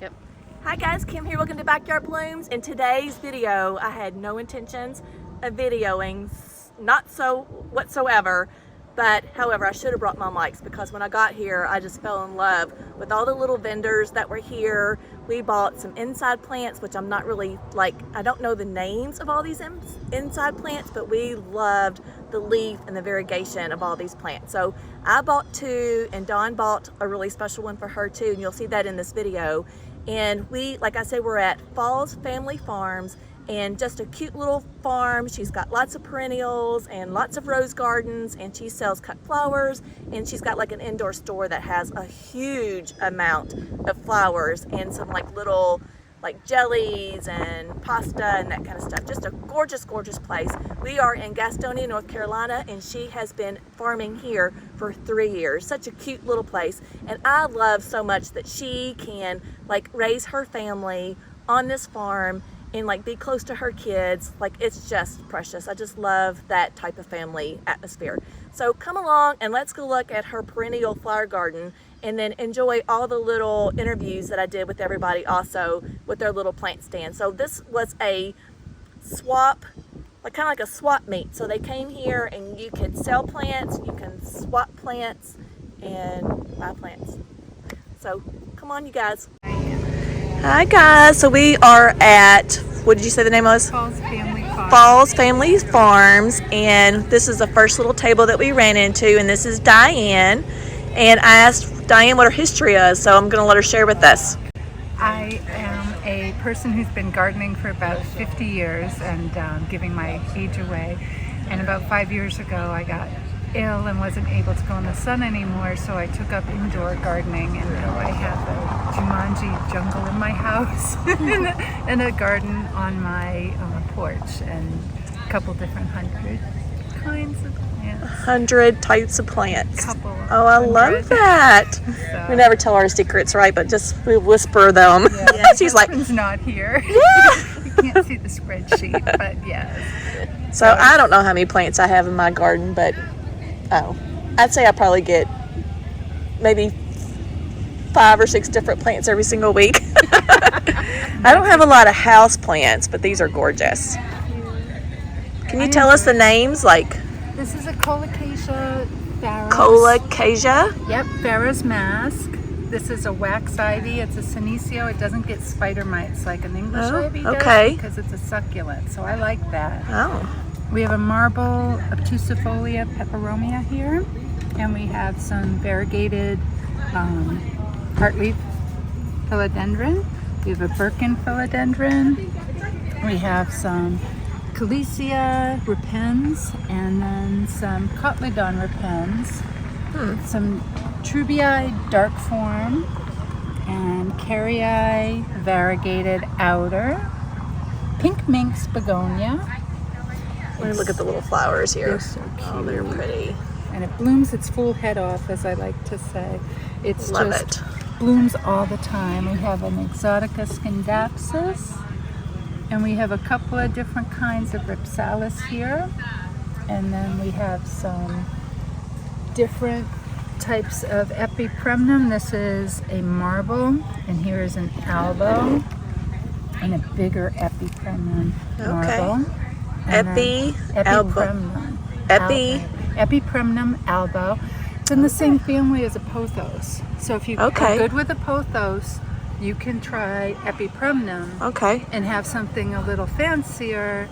Yep. Hi guys, Kim here. Welcome to Backyard Blooms. In today's video, I had no intentions of videoing, not so whatsoever, but however, I should have brought my mics because when I got here, I just fell in love with all the little vendors that were here. We bought some inside plants, which I'm not really I don't know the names of all these inside plants, but we loved the leaf and the variegation of all these plants. So I bought two and Dawn bought a really special one for her too, and you'll see that in this video. And we, like I said, we're at Falls Family Farms, and just a cute little farm. She's got lots of perennials and lots of rose gardens, and she sells cut flowers, and she's got like an indoor store that has a huge amount of flowers and some little jellies and pasta and that kind of stuff. Just a gorgeous, gorgeous place. We are in Gastonia, North Carolina, and she has been farming here for 3 years. Such a cute little place, and I love so much that she can raise her family on this farm and be close to her kids. It's just precious. I just love that type of family atmosphere. So come along and let's go look at her perennial flower garden and then enjoy all the little interviews that I did with everybody also with their little plant stand. So this was a swap, kind of like a swap meet. So they came here and you could sell plants, you can swap plants and buy plants. So come on, you guys. Hi guys, so we are at, what did you say the name was? Falls Family Farms. Falls Family Farms, and this is the first little table that we ran into, and this is Diane. And I asked Diane what her history is, so I'm going to let her share with us. I am a person who's been gardening for about 50 years and giving my age away. And about 5 years ago, I got ill and wasn't able to go in the sun anymore, so I took up indoor gardening, and now I have a Jumanji jungle in my house and a garden on my porch and a couple different hundred kinds of plants. 100 types of plants. Oh, I love that. So, we never tell our secrets, right? But just we whisper them. yeah, She's like, not here. yeah. You can't see the spreadsheet, but yes. So I don't know how many plants I have in my garden, but I'd say I probably get maybe 5 or 6 different plants every single week. I don't have a lot of house plants, but these are gorgeous. Can you tell us the names? This is a colocasia Farrah's. Colocasia? Yep, Farrah's mask. This is a wax ivy. It's a senecio. It doesn't get spider mites like an English ivy does, okay. because it's a succulent. So I like that. Oh. We have a marble obtusifolia peperomia here, and we have some variegated heartleaf philodendron. We have a Birkin philodendron. We have some Calesia repens, and then some Cotyledon repens, some Trubii dark form, and Carrii variegated outer, pink minx begonia. Let me look at the little flowers here. They're so cute. Oh, they're pretty. And it blooms its full head off, as I like to say. It's Love just it. blooms all the time. We have an Exotica scindapsus, and we have a couple of different kinds of Ripsalis here. And then we have some different types of Epipremnum. This is a marble, and here is an albo, and a bigger Epipremnum marble. Epipremnum. Epipremnum albo. It's in the same family as a pothos. So if you are good with a pothos, you can try Epipremnum. Okay. And have something a little fancier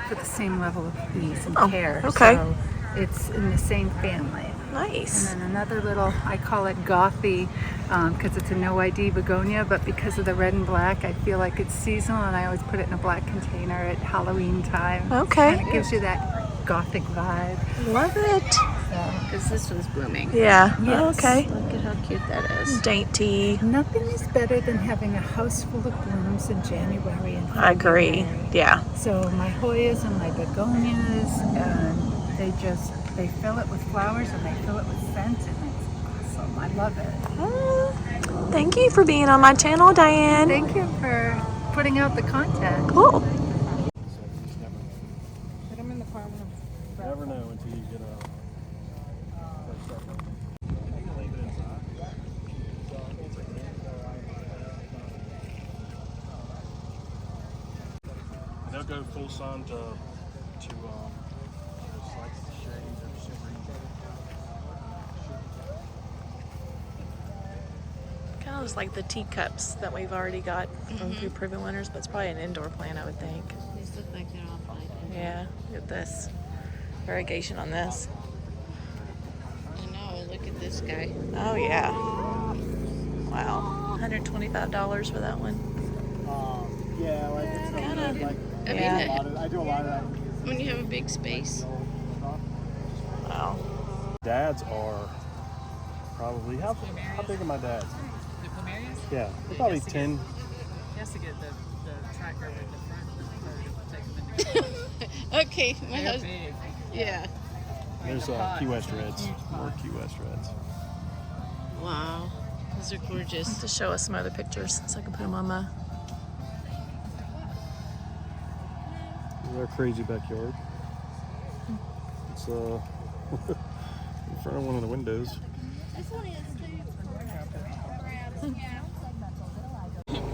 for the same level of ease and care. Okay. So it's in the same family. Nice. And then another little, I call it gothy, because it's a no ID begonia, but because of the red and black, I feel like it's seasonal, and I always put it in a black container at Halloween time. Okay. And it gives you that gothic vibe. Love it. Because this one's blooming. Yeah. Yes. Okay. Look at how cute that is. Dainty. Nothing is better than having a house full of blooms in January and February. I agree. Yeah. So my Hoyas and my begonias, they fill it with flowers and they fill it with scent, and it's awesome. I love it. Thank you for being on my channel, Diane. Thank you for putting out the content. Cool. Put them in the car. Never know until you get a. they'll go full sun to just like the shade or some reason. Kind of looks like the teacups that we've already got from Through Proven Winners, but it's probably an indoor plant, I would think. These look like they're all planted. Yeah, look at this variegation on this. I know, look at this guy. Oh yeah. Wow. $125 for that one. Yeah, like it's Kinda. like Yeah. I do a lot of that. When you have a big space. Wow. Dads are probably how big are my dads? The plumerias? Yeah, they're probably 10. He has to get the tracker with the front or take them in the Okay, my They're husband. big. Yeah. There's Key West Reds. More Key West Reds. Wow. Those are gorgeous. To show us some other pictures so I can put them on my. This is our crazy backyard. It's in front of one of the windows.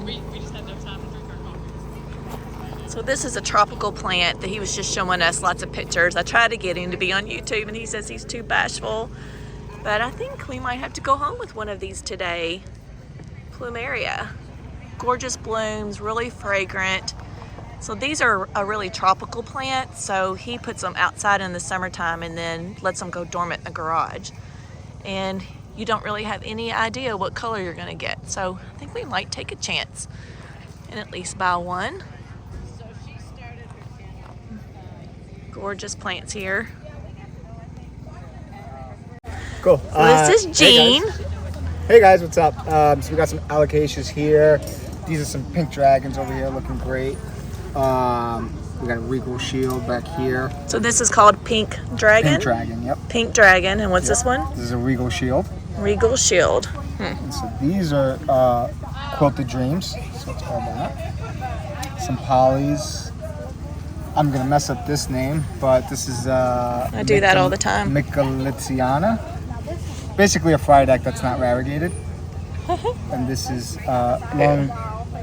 We just had no time to drink our coffee. So this is a tropical plant that he was just showing us lots of pictures. I tried to get him to be on YouTube and he says he's too bashful. But I think we might have to go home with one of these today. Plumeria. Gorgeous blooms, really fragrant. So these are a really tropical plant, so he puts them outside in the summertime and then lets them go dormant in the garage. And you don't really have any idea what color you're gonna get. So I think we might take a chance and at least buy one. Gorgeous plants here. Cool. So this is Jean. Hey guys, what's up? So we got some alocasias here. These are some pink dragons over here, looking great. We got a regal shield back here. So this is called Pink Dragon? Pink dragon, yep. Pink Dragon. And what's this one? This is a regal shield. Regal Shield. And so these are quilted dreams. So it's all that. Some polys. I'm gonna mess up this name, but this is I do that all the time. Micholitziana. Basically a fried egg that's not variegated. And this is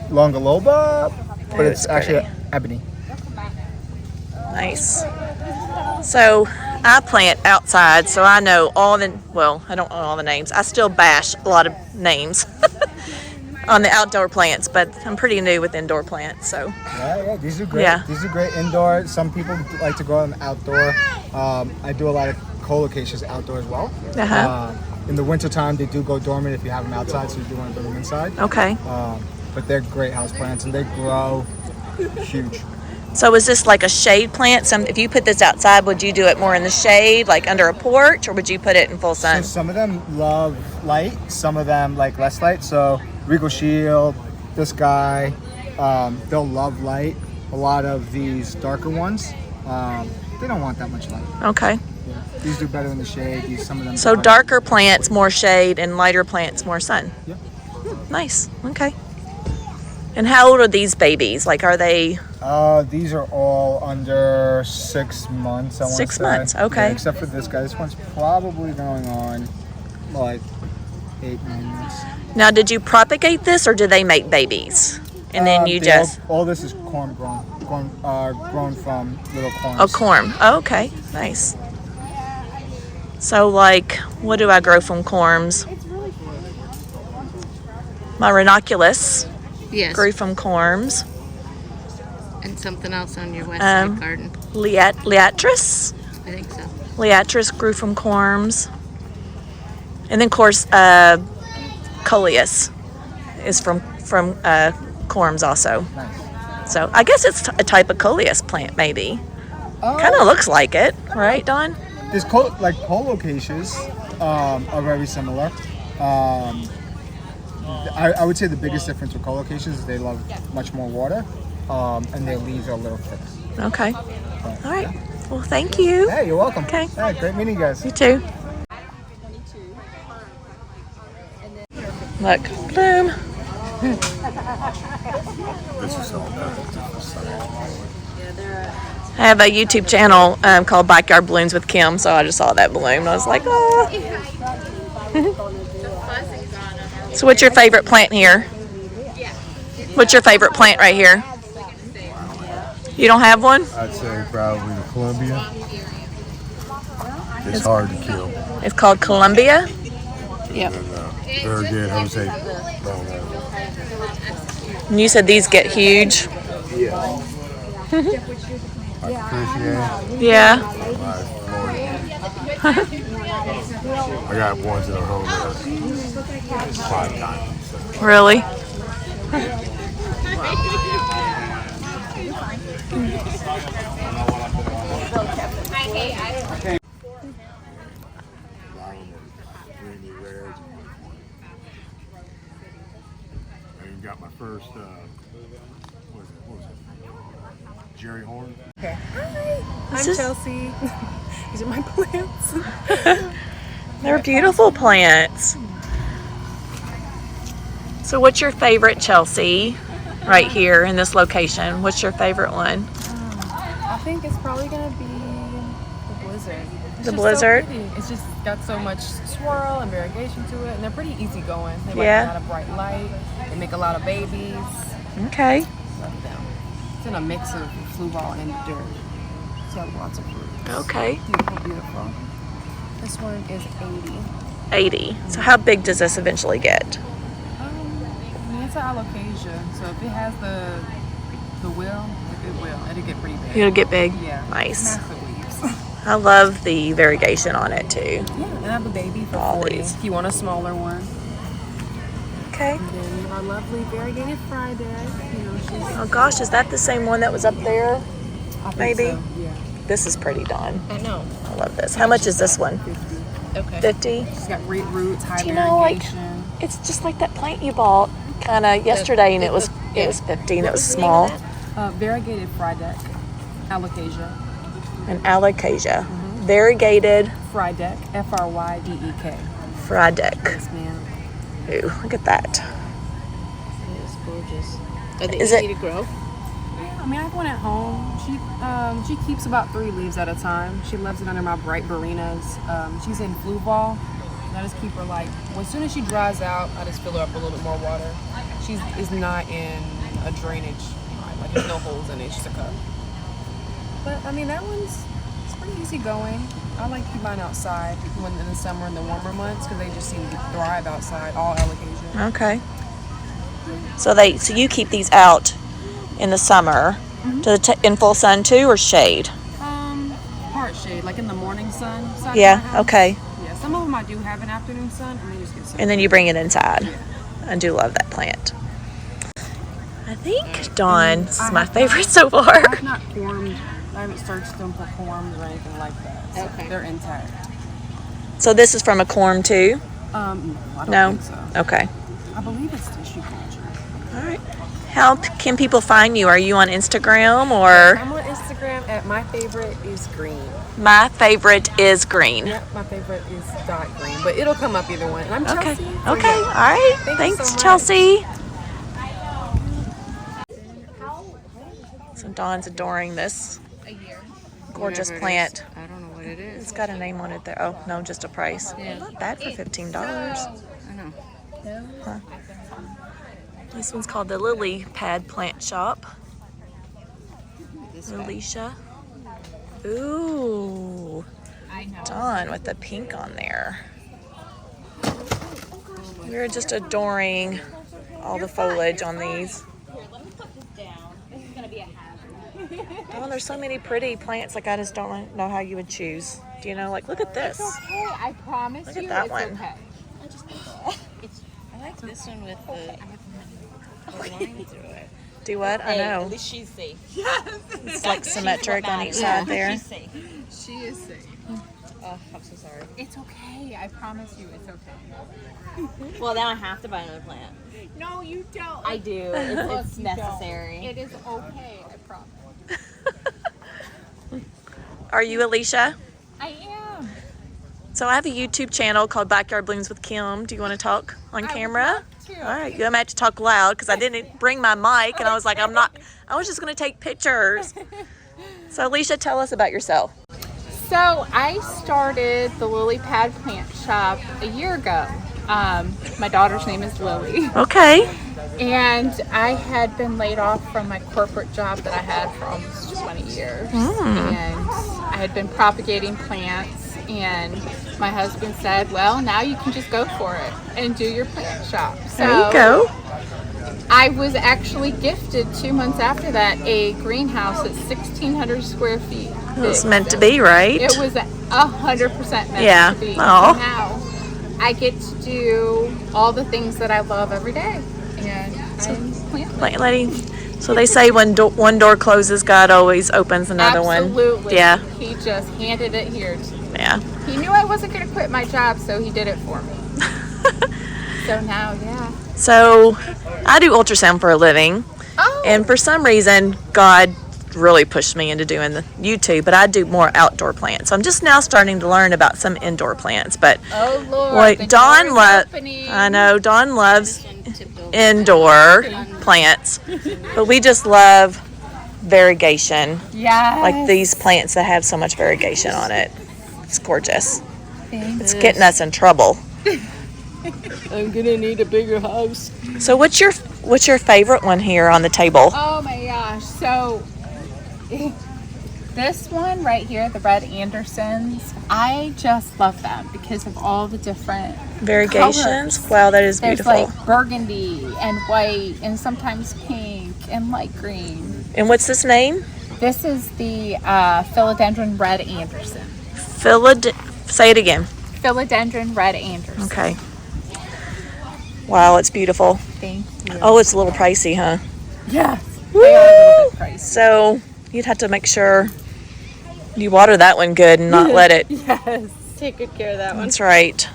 Longaloba, but it's actually ebony. Nice. So I plant outside, so I know all the, well, I don't know all the names. I still bash a lot of names on the outdoor plants, but I'm pretty new with indoor plants, so. Yeah, these are great. Yeah. These are great indoor. Some people like to grow them outdoor. I do a lot of colocaceous outdoor as well. In the wintertime, they do go dormant if you have them outside, so you do want to put them inside. Okay. But they're great house plants, and they grow huge. So is this like a shade plant? If you put this outside, would you do it more in the shade, like under a porch, or would you put it in full sun? So some of them love light, some of them like less light. So Regal Shield, this guy, they'll love light. A lot of these darker ones, they don't want that much light. Okay. Yeah. These do better in the shade. Some of them. So darker plants, more shade, and lighter plants, more sun. Yeah. Nice. Okay. And how old are these babies? Like, are they? These are all under 6 months. I want to say. 6 months. Okay. Yeah, except for this guy. This one's probably going on like 8, 9 months. Now, did you propagate this, or do they make babies? And then you just. All this is corn grown. Grown from little corns. Oh, corm. Oh, okay. Nice. So, like, what do I grow from corms? My ranunculus Yes. grew from corms. And something else on your west side garden. Liatris. I think so. Liatris grew from corms. And then, of course, coleus is from corms also. Nice. So I guess it's a type of coleus plant, maybe. Kind of looks like it, right, Don? There's colocaceous are very similar. I would say the biggest difference with colocaceous is they love much more water, and their leaves are a little thick. Okay. All right. Well, thank you. Hey, you're welcome. Okay. Hey, great meeting you guys. You too. Look, bloom. I have a YouTube channel called Backyard Blooms with Kim, so I just saw that bloom and I was like, oh. So what's your favorite plant here? What's your favorite plant right here? You don't have one? I'd say probably the Columbia. It's hard to kill. It's called Columbia. Yep. And very good Jose. And you said these get huge. Yeah. Like Christian. Yeah. My Florida. I got ones that are home there 5 times. Really? I even got my first, what was it? Jerry Horn. I'm Chelsea. These are my plants. They're beautiful plants. So what's your favorite, Chelsea, right here in this location? What's your favorite one? I think it's probably gonna be the blizzard. It's The just blizzard? So pretty. It's just got so much swirl and variegation to it, and they're pretty easygoing. They like Yeah. a lot of bright light. They make a lot of babies. Okay. Love them. It's in a mix of flu ball and dirt. So lots of fruit. Okay. Beautiful, beautiful. This one is 80. 80. So how big does this eventually get? I mean, it's an alocasia, so if it has the will, it will. It'll get pretty big. It'll get big? Yeah. Nice. Massive leaves. I love the variegation on it too. Yeah, and I have a baby for All 40 these. if you want a smaller one. Okay. And then we have our lovely variegated Friday. You know, she's Oh gosh, is that the same one that was up there? I think Maybe. so, yeah. This is pretty done. I know. I love this. How much is this one? Okay. 50? She's got great roots, high Do you know, like, variegation. it's just like that plant you bought kind of yesterday, and it was 50 and it was small. Variegated Friday, alocasia. An alocasia. Variegated Frydek, F-R-Y-D-E-K. Frydek. Yes, ma'am. Ooh, look at that. It's gorgeous. Are they Is easy it- to grow? I mean, I have one at home. She keeps about 3 leaves at a time. She loves it under my bright Barinas. She's in flu ball. And I just keep her like, well, as soon as she dries out, I just fill her up with a little bit more water. She is not in a drainage line. Like there's no holes in it. She's a cup. But I mean, that one's it's pretty easy going. I like to keep mine outside when in the summer in the warmer months because they just seem to thrive outside. All alocasia. Okay. So you keep these out in the summer, in full sun too, or shade? Part shade, like in the morning sun. Side of my Yeah. house. Okay. Yeah, some of them I do have an afternoon sun, and they just get sun. And then you bring it inside. I do love that plant. I think Dawn's I my have favorite so far. I've not formed. I haven't searched them for forms or anything like that. So Okay. they're intact. So this is from a corm too? No, I don't No? think so. Okay. I believe it's tissue culture. All right. How can people find you? Are you on Instagram or? I'm on Instagram at my favorite is green. My favorite is green. Yep, my favorite is dot green, but it'll come up either one. And I'm Okay. Chelsea. so Okay. yeah. All right. Thank you Thanks, so much. Chelsea. So Dawn's adoring this gorgeous Whatever it plant. is. I don't know what it is. It's got a name on it there. Oh, no, just a price. Yeah. Not bad for $15. I know. This one's called the Lily Pad Plant Shop. This guy. Alicia. Ooh. Dawn with the pink on there. We're just adoring all the foliage on these. Oh, there's so many pretty plants. Like I just don't know how you would choose. Do you know? Like, look at this. Okay, I promise Look at you that it's one. okay. I like this one with the line through it. Do what? I know. least she's safe. It's like symmetric on each side there. She is safe. Oh, I'm so sorry. It's okay. I promise you it's okay. Well, now I have to buy another plant. No, you don't. I do. Look, It's you don't. necessary. It is okay. I promise. Are you Alicia? I am. So I have a YouTube channel called Backyard Blooms with Kim. Do you want to talk on camera? love to. All right, you're gonna have to talk loud because I didn't bring my mic and I was like, I was just gonna take pictures. So Alicia, tell us about yourself. So I started the Lily Pad Plant Shop a year ago. My daughter's name is Lily. Okay. And I had been laid off from my corporate job that I had for almost 20 years. And I had been propagating plants, and my husband said, well, now you can just go for it and do your plant shop. So There you go. I was actually gifted 2 months after that a greenhouse that's 1,600 square feet. It was meant to be, right? It was 100% meant Yeah. to be. Aw. So now I get to do all the things that I love every day. And I'm plant Plant lady. So they say when one door closes, God always opens another one. Absolutely. Yeah. He just handed it here to me. Yeah. He knew I wasn't going to quit my job, so he did it for me. So now, yeah. So I do ultrasound for a living. Oh. And for some reason, God really pushed me into doing the YouTube, but I do more outdoor plants. So I'm just now starting to learn about some indoor plants. But Oh, Lord. wait, the Dawn door is loves. opening. I know Dawn loves indoor plants, but we just love variegation. Yes. Like these plants that have so much variegation on it. It's gorgeous. Thank It's getting us in trouble. I'm gonna need a bigger house. So what's your favorite one here on the table? Oh my gosh. So this one right here, the Red Andersons, I just love them because of all the different Variegations? colors. Wow, that is There's beautiful. like burgundy and white and sometimes pink and light green. And what's this name? This is the Philodendron Red Anderson. Say it again. Philodendron Red Anderson. Okay. Wow, it's beautiful. Thank you. Oh, it's a little pricey, huh? Yes. They are a little bit pricey. So you'd have to make sure you water that one good and not let it. Yes. Take good care of that one. That's right.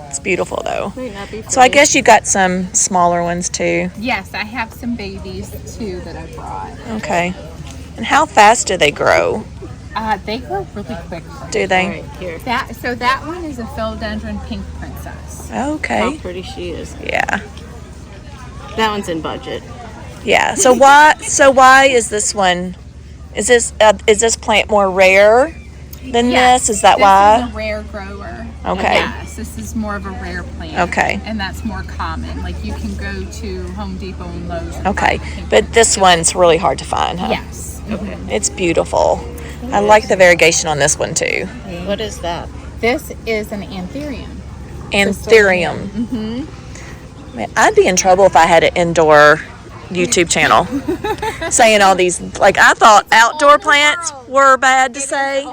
It's beautiful though. Might not be So I guess you got some smaller ones too. Yes, I have some babies too that I brought. Okay. And how fast do they grow? They grow really quick. Do they? Right here. That one is a Philodendron Pink Princess. How Okay. pretty she is. Yeah. That one's in budget. Yeah. So why is this one? Is this plant more rare than Yes, this? Is that this why? is a rare grower. Okay. Yes, this is more of a rare plant. Okay. And that's more common. Like you can go to Home Depot and Lowe's. And Okay. buy pink But this one's really hard to find, huh? Yes. Okay. It's beautiful. I like the variegation on this one too. What is that? This is an anthurium. Anthurium. Mm-hmm. Man, I'd be in trouble if I had an indoor YouTube channel saying all these. Like I thought outdoor plants were bad to say.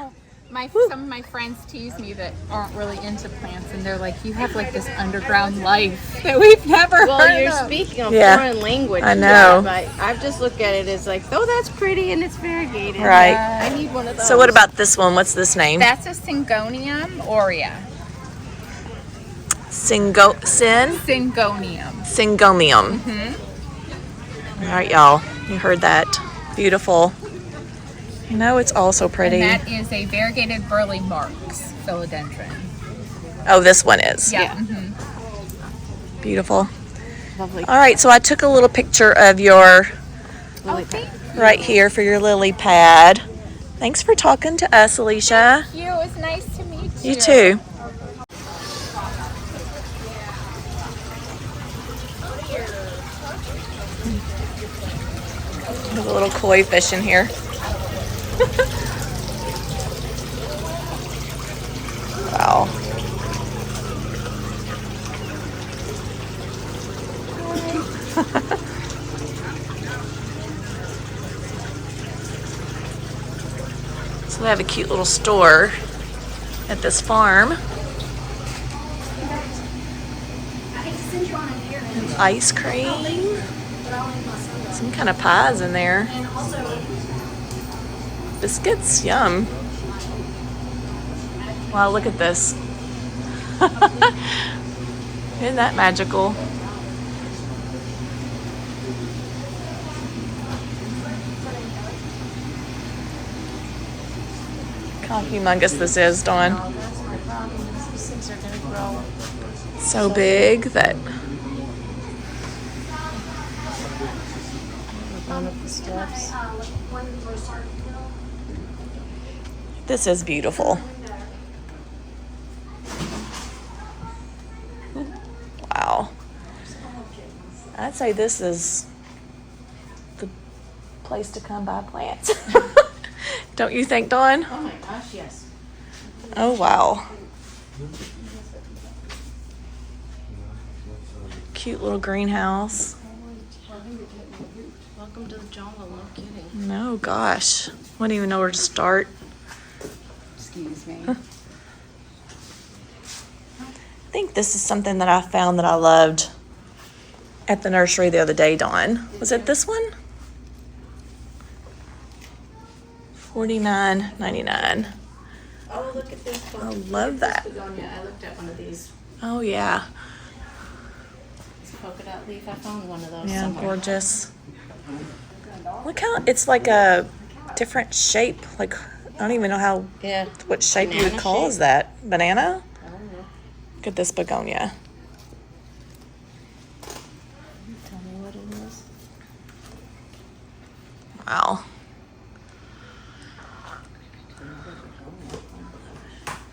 Some of my friends tease me that aren't really into plants, and they're like, "You have like this underground life that we've never heard Well, you're of." speaking a Yeah. foreign language. I know. But I've just looked at it as like, oh, that's pretty and it's variegated. Right. I need one of those. So what about this one? What's this name? That's a Syngonium aurea. Syngonium. Syngonium. All right, y'all. You heard that. Beautiful. You know, it's also pretty. And that is a variegated burley marks philodendron. Oh, this one is. Yeah. Beautiful. Lovely. All right, so I took a little picture of your Lily Thank pad. right here for your lily pad. Thanks for talking to us, Alicia. you. It was nice to meet you. You too. There's a little koi fish in here. Wow. So they have a cute little store at this farm. And ice cream. Some kind of pies in there. Biscuits, yum. Wow, look at this. Isn't that magical? How humongous this is, Dawn. These things are going to grow. So big that Going up the steps. this is beautiful. Wow. That's say this is the place to come buy plants. Don't you think, Dawn? Oh my gosh, yes. Oh, wow. Cute little greenhouse. Welcome to the jungle, no kidding. No, gosh. Wouldn't even know where to start. Excuse me. I think this is something that I found that I loved at the nursery the other day, Dawn. Was it this one? $49.99. Oh, look at this. I love that. Begonia. I looked at one of these. Oh, yeah. It's a polka dot leaf. I found one of those Yeah, somewhere. gorgeous. Look how it's like a different shape. Like, I don't even know how, Yeah. what shape you Banana would call shape? is that? Banana? I don't know. Look at this begonia. Tell me what it is. Wow.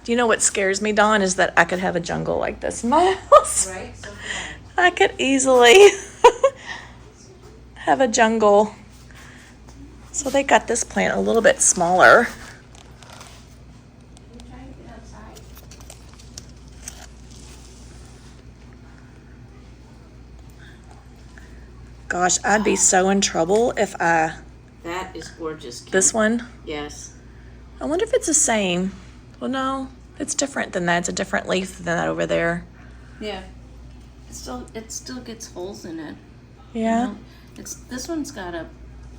Do you know what scares me, Dawn, is that I could have a jungle like this in my house. Right? So I could easily have a jungle. So they got this plant a little bit smaller. Gosh, I'd be so in trouble if I, that is gorgeous. Kim. this one, Yes. I wonder if it's the same. Well, no, it's different than that. It's a different leaf than that over there. Yeah. It still gets holes in it. Yeah. You know? This one's got a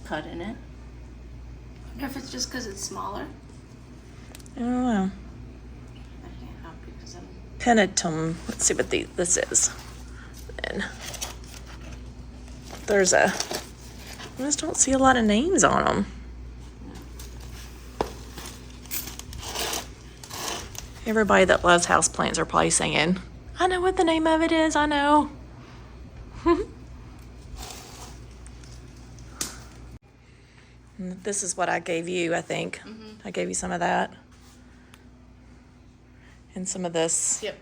cut in it. I wonder if it's just because it's smaller. I don't know. I can't help you because I'm. Penitum. Let's see what this is. And there's I just don't see a lot of names on them. Everybody that loves houseplants are probably saying, I know what the name of it is, I know. And this is what I gave you, I think. I gave you some of that. And some of this. Yep.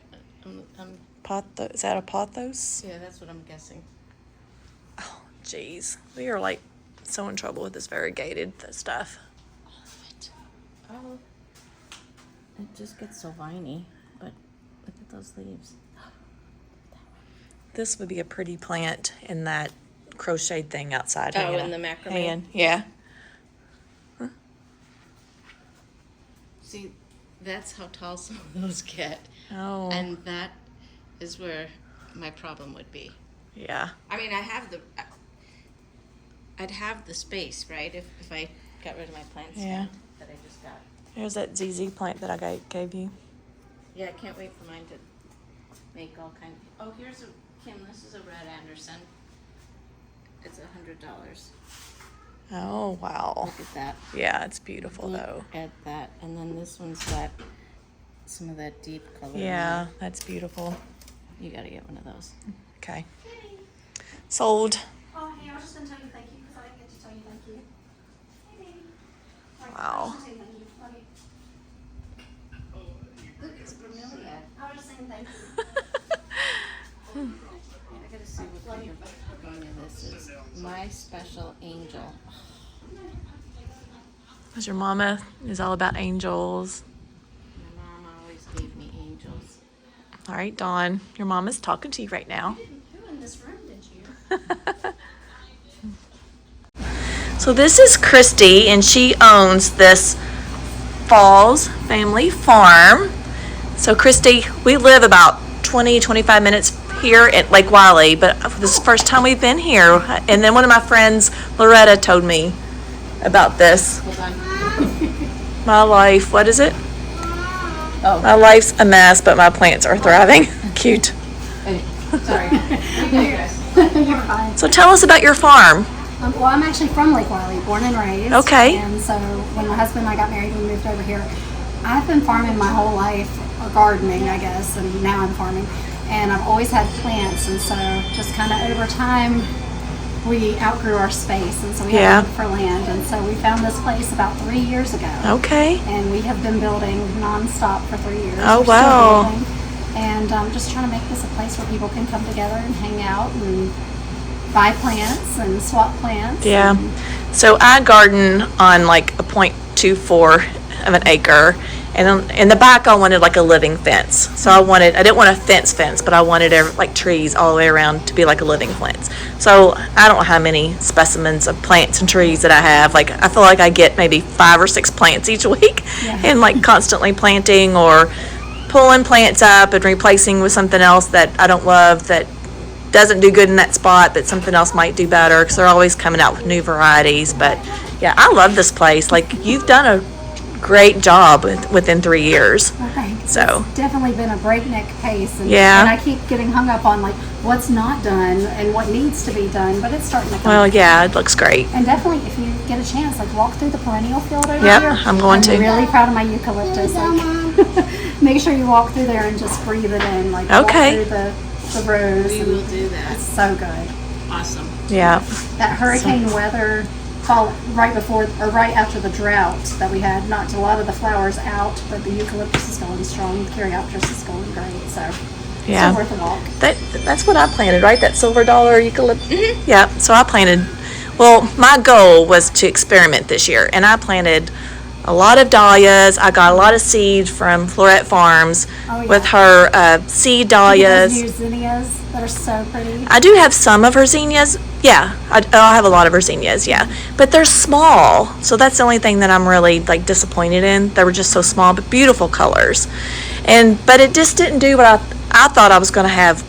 Is that a pothos? Yeah, that's what I'm guessing. Oh, jeez. We are like so in trouble with this variegated stuff. Oh. It just gets so viney, but look at those leaves. This would be a pretty plant in that crocheted thing outside. Oh, hanging in the out- macrame? hanging. Yeah. See, that's how tall some of those get. Oh. And that is where my problem would be. Yeah. I mean, I'd have the space, right? If I got rid of my plant stand that I just got. There's that ZZ plant that I gave you. Yeah, I can't wait for mine to make all kinds. Oh, here's Kim, this is a red Anderson. It's $100. Oh, wow. Look at that. Yeah, it's beautiful Look though. at that. And then this one's got some of that deep color. in Yeah, it. that's beautiful. You gotta get one of those. Okay. Sold. Oh, hey, I was just gonna tell you thank you because I didn't get to tell you thank you. Hey, baby. Wow. I was just saying thank you. Love you. Look, it's bromeliad. I was just saying thank you. Yeah, I gotta see what kind of begonia this is. My special angel. Because your mama is all about angels. My mom always gave me angels. All right, Dawn, your mama's talking to you right now. Who in this room did you? So this is Christy, and she owns this Falls Family Farm. So Christy, we live about 20-25 minutes here at Lake Wiley, but this is the first time we've been here. And then one of my friends, Loretta, told me about this. Hold on. My life, what is it? Oh. My life's a mess, but my plants are thriving. Cute. Sorry. You're fine. So tell us about your farm. Well, I'm actually from Lake Wiley, born and raised. Okay. And so when my husband and I got married, we moved over here. I've been farming my whole life, or gardening, I guess, and now I'm farming. And I've always had plants, and so just kind of over time, we outgrew our space, and so we had to look for land. And so we found this place about 3 years ago. Okay. And we have been building nonstop for 3 years. Oh, We're still wow. building. And just trying to make this a place where people can come together and hang out and buy plants and swap plants. Yeah. And So I garden on like a 0.24 of an acre, and in the back I wanted like a living fence. So I didn't want a fence, but I wanted like trees all the way around to be like a living fence. So I don't know how many specimens of plants and trees that I have. Like I feel like I get maybe 5 or 6 plants each week, and like constantly planting or pulling plants up and replacing with something else that I don't love, that doesn't do good in that spot, but something else might do better, because they're always coming out with new varieties. But yeah, I love this place. Like, you've done a great job within 3 years. okay. So It's definitely been a breakneck pace. And, Yeah. and I keep getting hung up on like what's not done and what needs to be done, but it's starting to come. well, yeah, it looks great. And definitely, if you get a chance, like walk through the perennial field over Yep, here. I'm going to. I'm really proud of my eucalyptus. Like, make sure you walk through there and just breathe it in. Like Okay. walk through the rows. We and will do that. It's so good. Awesome. Yeah. That hurricane weather fall right before or right after the drought that we had knocked a lot of the flowers out, but the eucalyptus is going strong. The caryopteris is going great. So Yeah. still worth a walk. That's what I planted, right? That silver dollar eucalyptus. Yeah. So I planted. Well, my goal was to experiment this year, and I planted a lot of dahlias. I got a lot of seed from Florette Farms Oh, yeah. with her seed dahlias. Those new zinnias that are so pretty. I do have some of her zinnias. Yeah, I have a lot of her zinnias. Yeah, but they're small, so that's the only thing that I'm really like disappointed in. They were just so small, but beautiful colors. But it just didn't do what I thought I was going to have.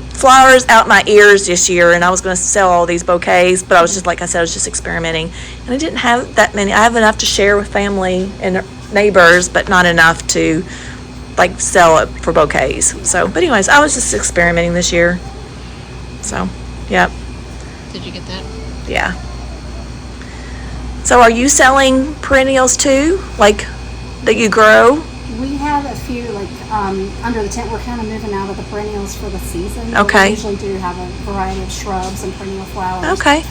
Flowers out my ears this year, and I was going to sell all these bouquets, but I was just, like I said, I was just experimenting, and I didn't have that many. I have enough to share with family and neighbors, but not enough to like sell it for bouquets. So, but anyways, I was just experimenting this year. So, yep, Did you get that? yeah. So, are you selling perennials too, like that you grow? We have a few like under the tent. We're kind of moving out of the perennials for the season. But Okay. We usually do have a variety of shrubs and perennial flowers. Okay.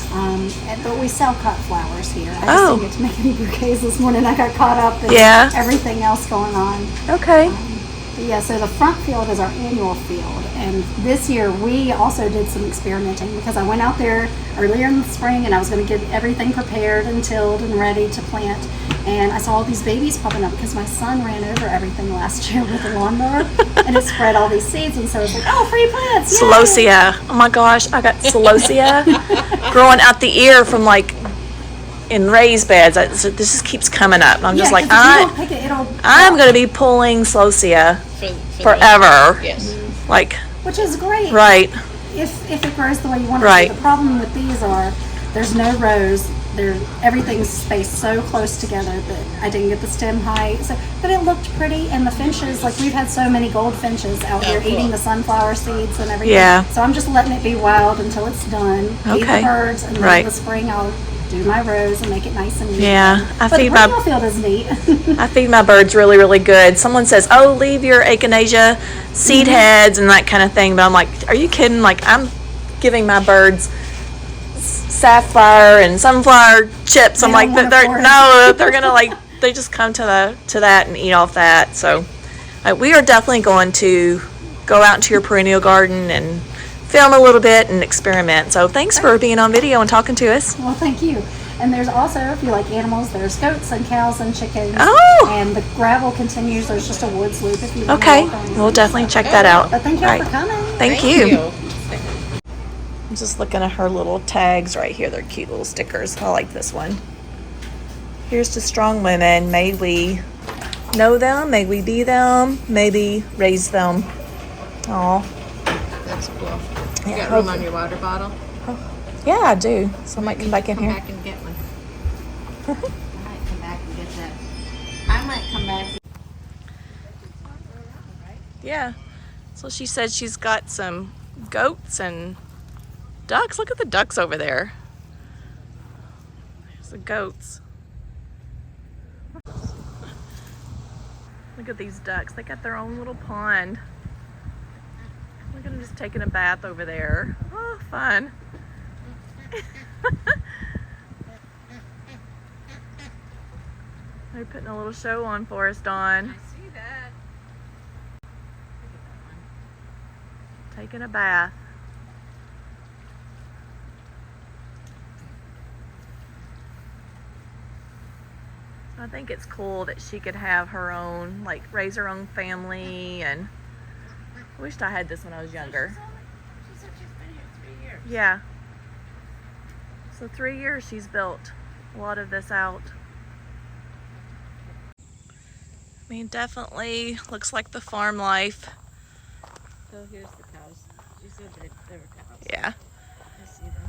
But we sell cut flowers here. I just Oh. didn't get to make any bouquets this morning. I got caught up in Yeah. everything else going on. Okay. But yeah, so the front field is our annual field, and this year we also did some experimenting because I went out there earlier in the spring and I was going to get everything prepared and tilled and ready to plant, and I saw all these babies popping up because my son ran over everything last year with a lawnmower and it spread all these seeds, and so I was like, oh, free plants! Yay! Celosia. Oh my gosh, I got celosia growing out the ear from like in raised beds. This just keeps coming up. I'm just like, 'cause if you don't pick it, it'll I'm going to be pulling celosia For forever. Yes. Like, which is great. right. If it grows the way you want it Right. to. The problem with these are there's no rows. Everything's spaced so close together that I didn't get the stem height. So, but it looked pretty, and the finches, like we've had so many goldfinches out here cool. eating the sunflower seeds and everything. Yeah. So I'm just letting it be wild until it's done. Feed Okay. the birds, and then Right. in the spring I'll do my rows and make it nice and neat. Yeah, I But the feed my perennial field is neat. I feed my birds really, really good. Someone says, "Oh, leave your echinacea seed heads and that kind of thing," but I'm like, "Are you kidding? Like, I'm giving my birds safflower and sunflower chips." I'm They like, don't wanna "They're forage." no, they're gonna like they just come to that and eat off that." So, we are definitely going to go out into your perennial garden and film a little bit and experiment. So, thanks for being on video and talking to us. Well, thank you. And there's also, if you like animals, there's goats and cows and chickens. Oh. And the gravel continues. There's just a woods loop if you want to Okay, walk on. we'll definitely check that out. But thank you Right. all for coming. Thank you. I'm just looking at her little tags right here. They're cute little stickers. I like this one. Here's to strong women. May we know them, may we be them, maybe raise them. Aw. That's cool. You Yeah, got room on your water bottle? Yeah, I do. So I might come back in Come here. back and get one. I might come back and get that. I might come back. Yeah. So she said she's got some goats and ducks. Look at the ducks over there. There's the goats. Look at these ducks. They got their own little pond. Look at them just taking a bath over there. Oh, fun. They're putting a little show on for us, Dawn. I see that. Taking a bath. I think it's cool that she could have her own, like raise her own family, and I wished I had this when I was younger. She said she's been here 3 years. Yeah. So 3 years she's built a lot of this out. I mean, definitely looks like the farm life. So here's the cows. She said that there were cows. Yeah. I see them.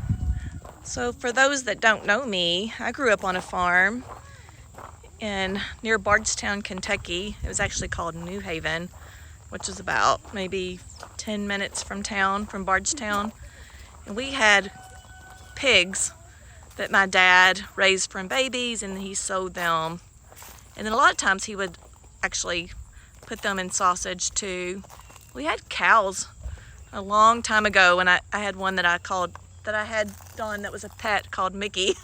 So for those that don't know me, I grew up on a farm near Bardstown, Kentucky. It was actually called New Haven, which is about maybe 10 minutes from Bardstown. And we had pigs that my dad raised from babies, and he sold them. And then a lot of times he would actually put them in sausage too. We had cows a long time ago, and I had one that I had done that was a pet called Mickey.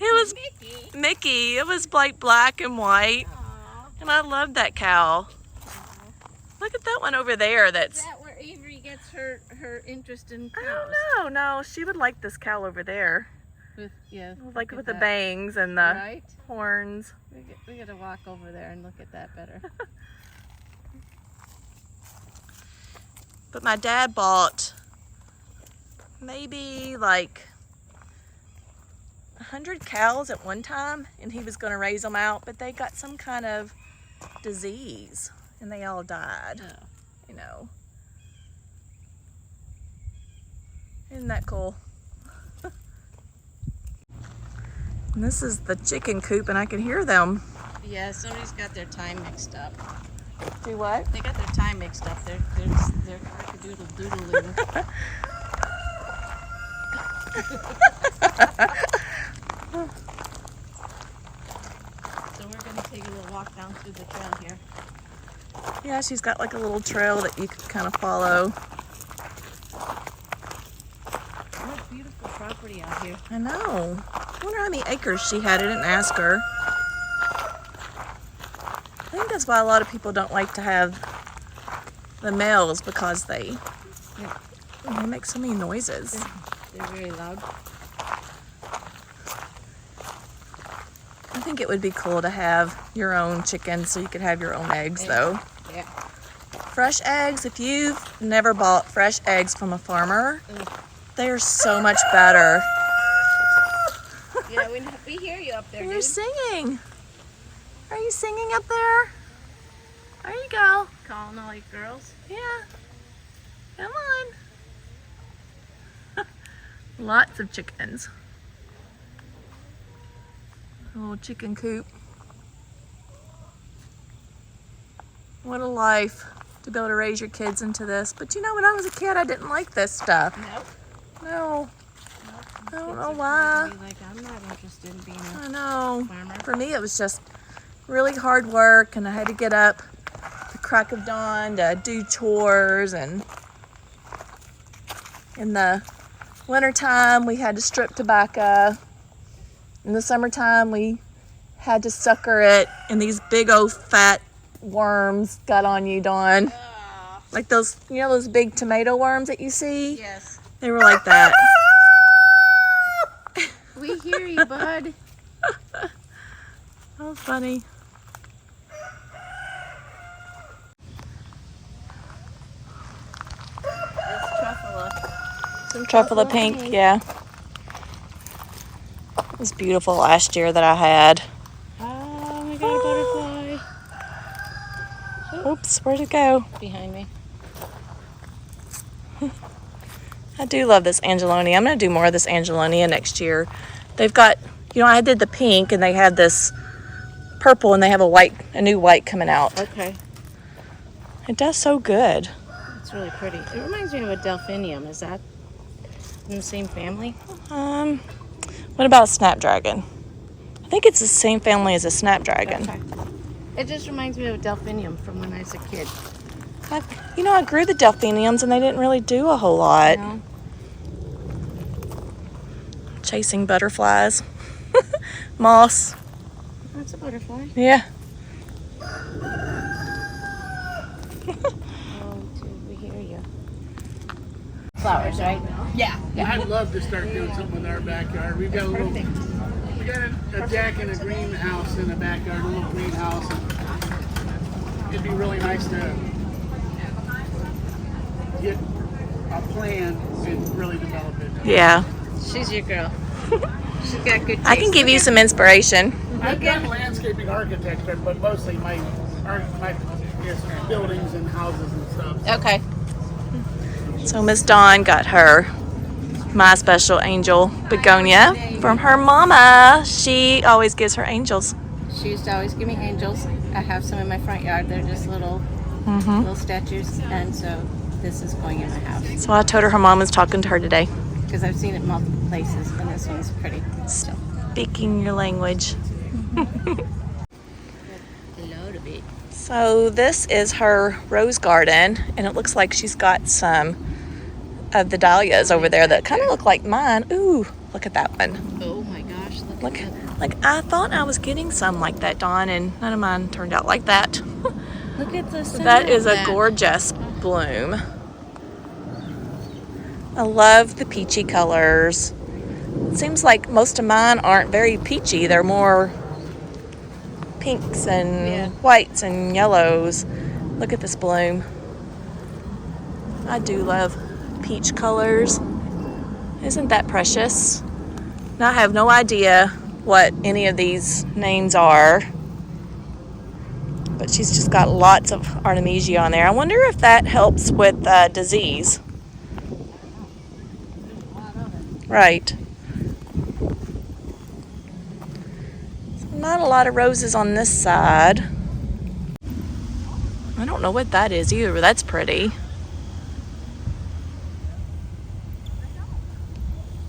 It was Mickey. It was like black and white. Aww. And I loved that cow. Look at that one over there. Is that where Avery gets her interest in cows? I don't know. No, she would like this cow over there. With Like look with at the that. bangs and the Right? horns. We gotta walk over there and look at that better. But my dad bought maybe like 100 cows at one time, and he was going to raise them out, but they got some kind of disease and they all died. Oh. You know. Isn't that cool? And this is the chicken coop, and I can hear them. Yeah, somebody's got their time mixed up. Do what? They got their time mixed up. They're cock-a-doodle-doodling. So we're gonna take a little walk down through the trail here. Yeah, she's got like a little trail that you can kind of follow. What beautiful property out here. I know. I wonder how many acres she had. I didn't ask her. I think that's why a lot of people don't like to have the males, because they make so many noises. They're very loud. I think it would be cool to have your own chickens so you could have your own eggs, though. Yeah. Fresh eggs, if you've never bought fresh eggs from a farmer, they're so much better. Yeah, we hear you up there, You're dude. singing. Are you singing up there? There you go. Calling all you girls. Yeah. Come on. Lots of chickens. Oh, chicken coop. What a life to be able to raise your kids into this. But you know, when I was a kid, I didn't like this stuff. Nope. No. I don't know Kids are why. probably like, I'm not interested in being I a know. farmer. For me, it was just really hard work, and I had to get up the crack of dawn to do chores, and in the wintertime we had to strip tobacco. In the summertime we had to sucker it, and these big old fat worms got on you, Dawn. Like those, you know, those big tomato worms that you see? Yes. They were like that. We hear you, bud. Oh, funny. It's truffula. Some truffula pink, yeah. It was beautiful last year that I had. Oh, we got a butterfly. Oops, where'd it go? Behind me. I do love this Angelonia. I'm going to do more of this Angelonia next year. They've got, you know, I did the pink, and they had this purple, and they have a new white coming out. Okay. It does so good. It's really pretty. It reminds me of a delphinium. Is that in the same family? What about Snapdragon? I think it's the same family as a Snapdragon. Okay. It just reminds me of a delphinium from when I was a kid. I grew the delphiniums, and they didn't really do a whole lot. No? Chasing butterflies. Moss. That's a butterfly. Yeah. Oh, dude, we hear you. Flowers, right? I'd love to start doing something with our backyard. We got a got a deck and a greenhouse in the backyard, a little greenhouse. It'd be really nice to get a plan and really develop it. Yeah. She's your girl. She's got good taste. I can give you some inspiration. I've done landscaping architecture, but mostly my is buildings and houses and stuff. Okay. So Miss Dawn got her My Special Angel begonia from her mama. She always gives her angels. She used to always give me angels. I have some in my front yard. They're just little statues, and so this is going in my house So I told her mom was talking to her today. because I've seen it multiple places, and this one's pretty. So. Speaking your language. Hello to be. So this is her rose garden, and it looks like she's got some of the dahlias over there that kind of look like mine. Ooh, look at that one. Oh my gosh! Look, like I thought I was getting some like that, Dawn, and none of mine turned out like that. Look at the center That is of a that. gorgeous bloom. I love the peachy colors. It seems like most of mine aren't very peachy. They're more pinks and whites and yellows. Look at this bloom. I do love peach colors. Isn't that precious? Now I have no idea what any of these names are, but she's just got lots of artemisia on there. I wonder if that helps with disease. Right. Not a lot of roses on this side. I don't know what that is either, but that's pretty.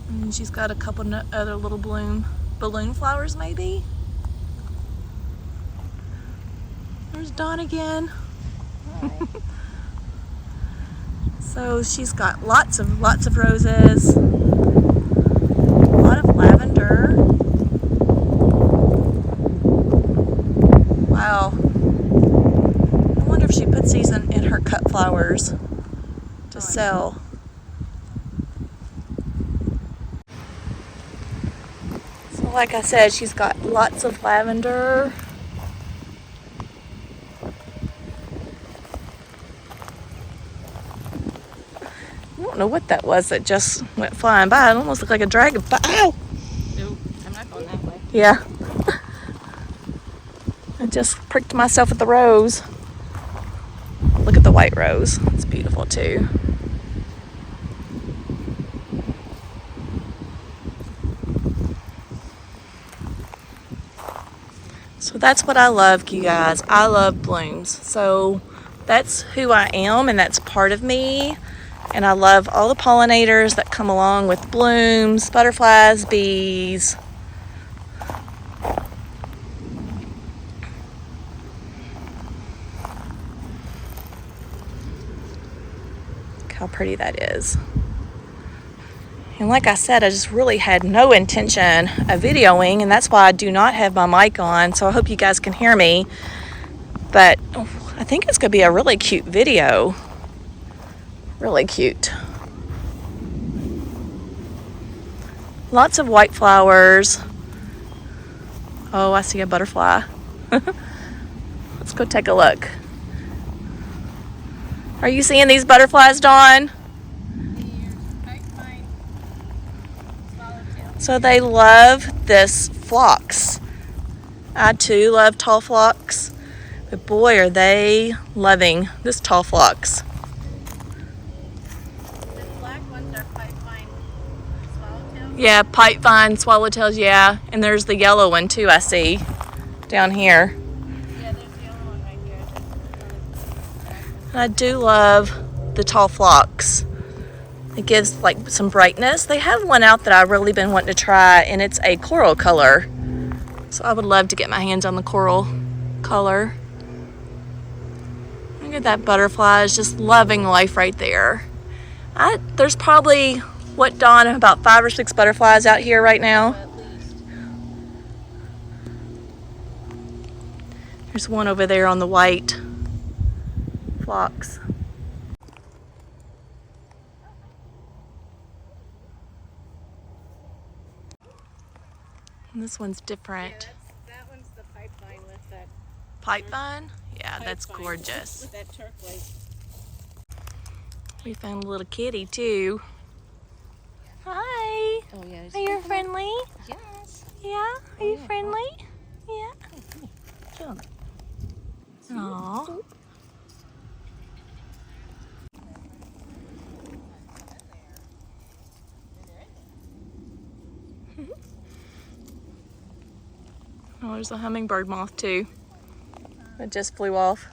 And she's got a couple other little balloon flowers maybe. There's Dawn again. So she's got lots of roses. A lot of lavender. Wow. I wonder if she puts these in her cut flowers to sell. So like I said, she's got lots of lavender. I don't know what that was that just went flying by. It almost looked like a dragonfly. Ow! Nope, I'm not going that way. Yeah. I just pricked myself with the rose. Look at the white rose. It's beautiful too. So that's what I love, you guys. I love blooms. So that's who I am, and that's part of me. And I love all the pollinators that come along with blooms, butterflies, bees. Look how pretty that is. And like I said, I just really had no intention of videoing, and that's why I do not have my mic on, so I hope you guys can hear me. But I think it's going to be a really cute video. Really cute. Lots of white flowers. Oh, I see a butterfly. Let's go take a look. Are you seeing these butterflies, Dawn? So they love this phlox. I too love tall phlox, but boy are they loving this tall phlox. The black ones are pipevine swallowtails. Yeah, pipevine swallowtails, yeah. And there's the yellow one too, I see, down here. Yeah, there's the other one right here. I do love the tall phlox. It gives like some brightness. They have one out that I've really been wanting to try, and it's a coral color. So I would love to get my hands on the coral color. Look at that butterfly, is just loving life right there. There's probably, what, Dawn, about 5 or 6 butterflies out here right now. At least. There's one over there on the white phlox. And this one's different. That one's the pipeline with that Pipe vine? Yeah, that's pipeline gorgeous. With that turquoise. We found a little kitty too. Hi. Oh yeah. Are you friendly? Yes. Yeah? Are you friendly? Yeah. Jump. Aww. Oh, there's a hummingbird moth too. It just flew off.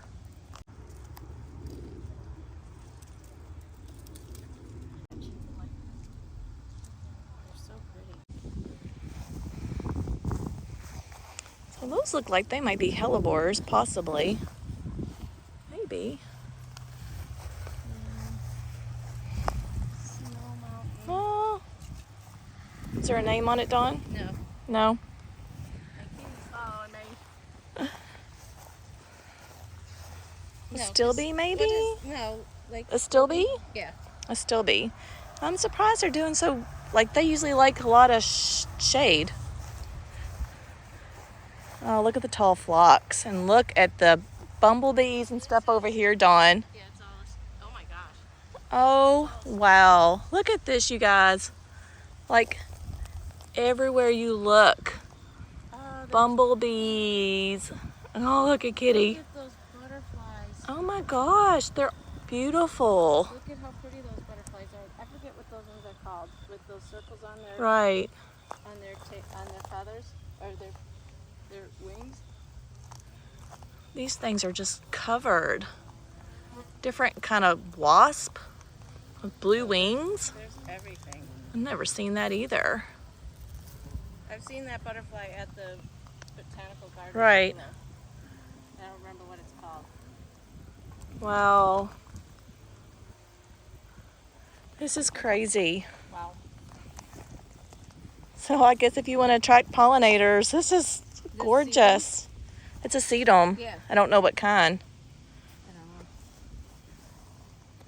So those look like they might be hellebores, possibly. Maybe. Oh. Is there a name on it, Dawn? No. No? A still bee, maybe? No, like A still bee? yeah. A still bee. I'm surprised they're doing so, like they usually like a lot of shade. Oh, look at the tall phlox and look at the bumblebees and stuff over here, Dawn. Yeah, it's all. Oh my gosh. Oh, wow. Look at this, you guys. Like everywhere you look. Bumblebees. Oh, look at Kitty. Look at those butterflies. Oh my gosh, they're beautiful. Look at how pretty those butterflies are. I forget what those ones are called, with those circles on their Right. on their feathers or their wings. These things are just covered. Different kind of wasp with blue wings. There's everything. I've never seen that either. I've seen that butterfly at the botanical garden. Right. I don't remember what it's called. Wow. This is crazy. Wow. So I guess if you want to attract pollinators, this is gorgeous. It's a sedum. Yeah. I don't know what kind. I don't know.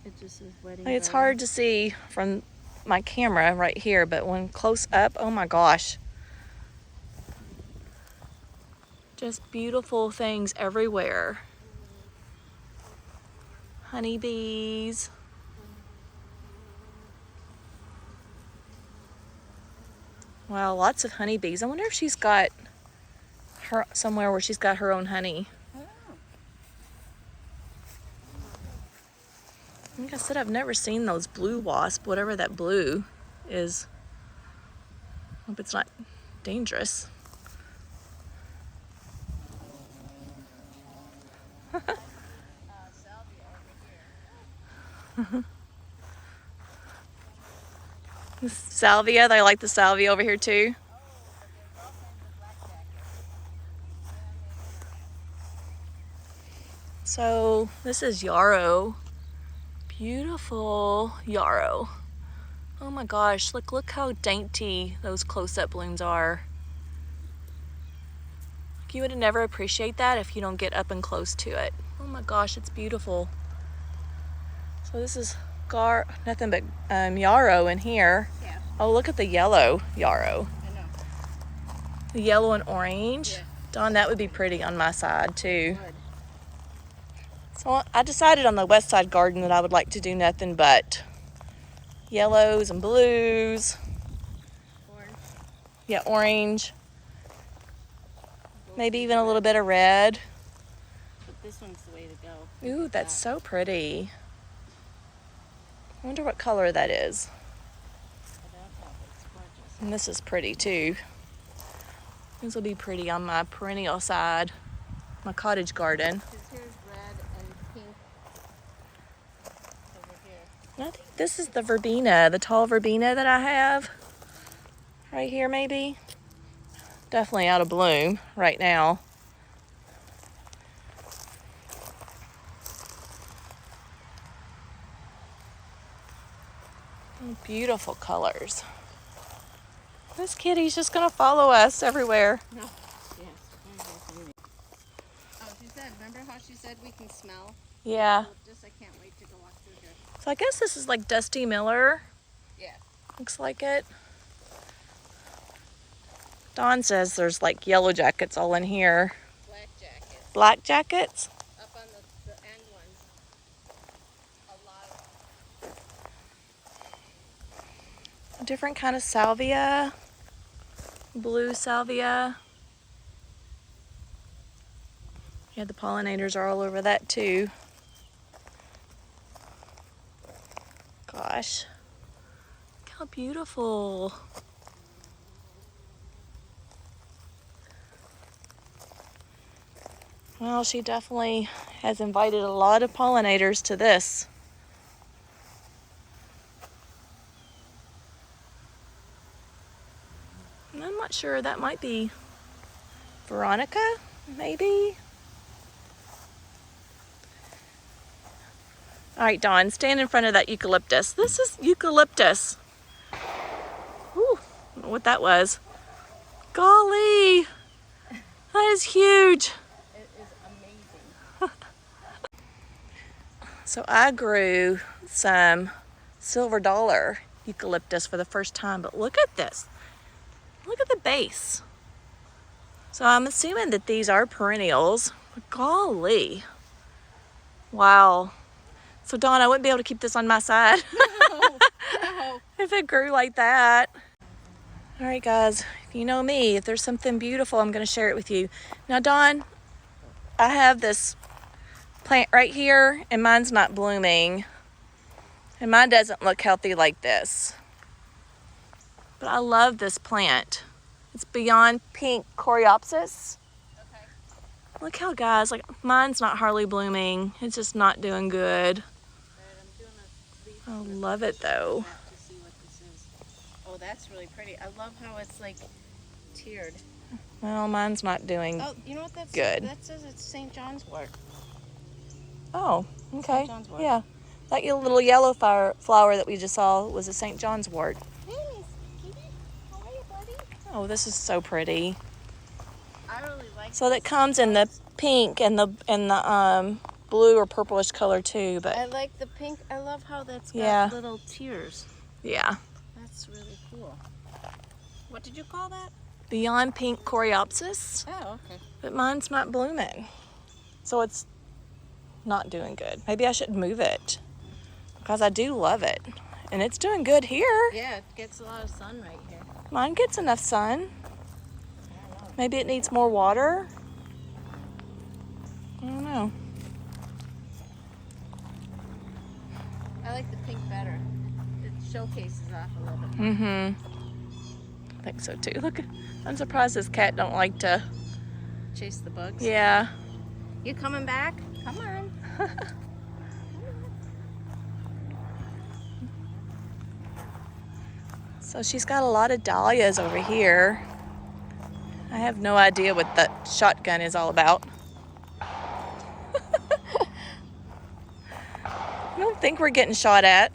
It just is wedding. It's hard to see from my camera right here, but when close up, oh my gosh. Just beautiful things everywhere. Honeybees. Wow, lots of honeybees. I wonder if she's got her somewhere where she's got her own honey. Like I said, I've never seen those blue wasp, whatever that blue is. Hope it's not dangerous. Salvia, they like the salvia over here too. So this is yarrow. Beautiful yarrow. Oh my gosh, look how dainty those close-up blooms are. You would never appreciate that if you don't get up and close to it. Oh my gosh, it's beautiful. So this is nothing but yarrow in here. Yeah. Oh, look at the yellow yarrow. I know. The yellow and orange. Yeah. Dawn, that would be pretty on my side too. Good. So I decided on the west side garden that I would like to do nothing but yellows and blues. Orange. Yeah, orange. Maybe even a little bit of red. But this one's the way to go. Ooh, that's so pretty. I wonder what color that is. I don't know, but it's gorgeous. And this is pretty too. These will be pretty on my perennial side, my cottage garden. Because here's red and pink over here. I think this is the verbena, the tall verbena that I have. Right here maybe. Definitely out of bloom right now. Beautiful colors. This kitty's just gonna follow us everywhere. No. Yes. Oh, she said, remember how she said we can smell? Yeah. I can't wait to go walk through here. So I guess this is like Dusty Miller. Yeah. Looks like it. Dawn says there's like yellow jackets all in here. Black jackets. Black jackets? Up on the end ones. A lot of Different kind of salvia. Blue salvia. Yeah, the pollinators are all over that too. Gosh, look how beautiful. Well, she definitely has invited a lot of pollinators to this. And I'm not sure, that might be Veronica, maybe? All right, Dawn, stand in front of that eucalyptus. This is eucalyptus. Whew, I don't know what that was. Golly, that is huge. It is amazing. So I grew some silver dollar eucalyptus for the first time, but look at this. Look at the base. So I'm assuming that these are perennials. But golly. Wow. So Dawn, I wouldn't be able to keep this on my side. No. If it grew like that. All right, guys, if you know me, if there's something beautiful, I'm going to share it with you. Now, Dawn, I have this plant right here, and mine's not blooming. And mine doesn't look healthy like this. But I love this plant. It's beyond pink coreopsis. Okay. Look how, guys, like mine's not hardly blooming. It's just not doing good. I'm doing a leaf I love it though. to see what this is. Oh, that's really pretty. I love how it's like tiered. Well, mine's not doing. Oh, you know what that's Good. That says it's St. John's wort. Oh, okay. St. John's wort. Yeah. That little yellow flower that we just saw was a St. John's wort. Hey, Miss Kitty. How are you, buddy? Oh, this is so pretty. I really like So that comes in the pink and the blue or purplish color too, but I like the pink. I love how that's got Yeah. little tiers. yeah. That's really cool. What did you call that? Beyond pink coreopsis, Oh, okay. but mine's not blooming. So it's not doing good. Maybe I should move it because I do love it. And it's doing good here. Yeah, it gets a lot of sun right here. Mine gets enough sun. I don't know. Maybe it needs more water. I don't know. I like the pink better. It showcases off a little bit. Mm-hmm. I think so too. Look, I'm surprised this cat don't like to. Chase the bugs. Yeah. You coming back? Come on. So she's got a lot of dahlias over here. I have no idea what that shotgun is all about. I don't think we're getting shot at.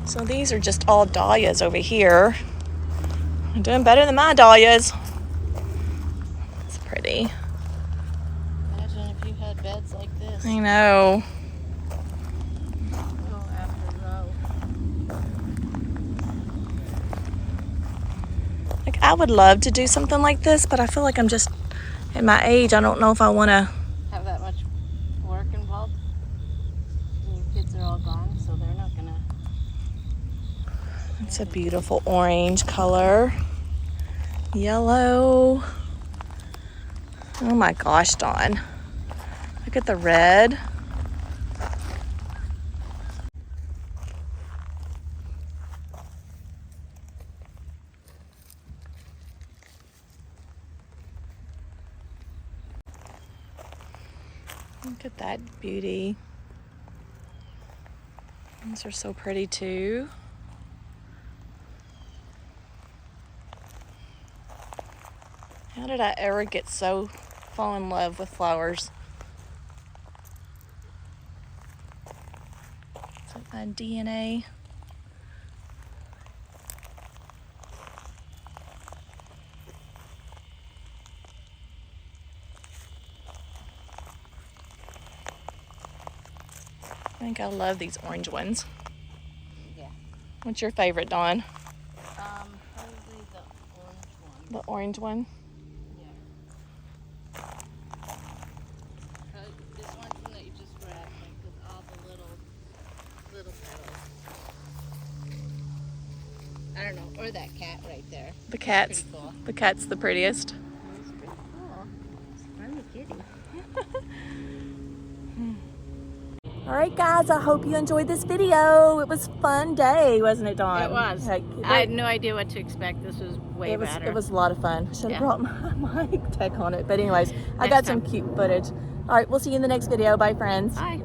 So these are just all dahlias over here. I'm doing better than my dahlias. It's pretty. Imagine if you had beds like this. I know. Row after row. Like, I would love to do something like this, but I feel like I'm just, at my age, I don't know if I want to. Have that much work involved. And your kids are all gone, so they're not gonna. It's a beautiful orange color. Yellow. Oh my gosh, Dawn. Look at the red. Look at that beauty. These are so pretty too. How did I ever get so fall in love with flowers? It's like my DNA. think I love these orange ones. Yeah. What's your favorite, Dawn? Probably the orange one. The orange one? Yeah. This orange one that you just wrapped, like with all the little petals. I don't know, or that cat right there. The cat's Pretty cool. the cat's the prettiest. That's pretty cool. I'm a kitty. All right, guys, I hope you enjoyed this video. It was a fun day, wasn't it, Dawn? It was. Like, I had no idea what to expect. This was way it was, better. It was a lot of fun. Should have Yeah. brought my mic tech on it. But anyways, I Next got some time. cute footage. All right, we'll see you in the next video. Bye, friends. Bye.